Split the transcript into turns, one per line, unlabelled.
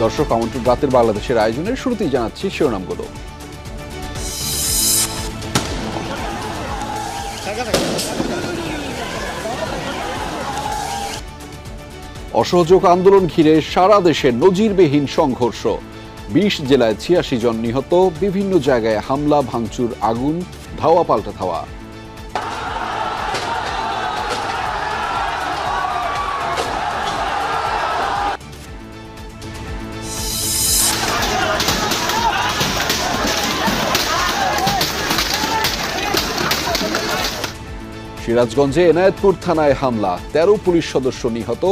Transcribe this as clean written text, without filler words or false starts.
দর্শক, আমন্ত্রণ রাতের বাংলাদেশের আয়োজনের শুরুতেই জানাচ্ছি শিরোনামগুলো। অসহযোগ আন্দোলন ঘিরে সারা দেশে নজিরবিহীন সংঘর্ষ, ২০ জেলায় ৮৬ জন নিহত, বিভিন্ন জায়গায় হামলা, ভাঙচুর, আগুন, ধাওয়া পাল্টা ধাওয়া। সিরাজগঞ্জে এনায়েতপুর থানায় হামলা, ১৩ পুলিশ সদস্য নিহত,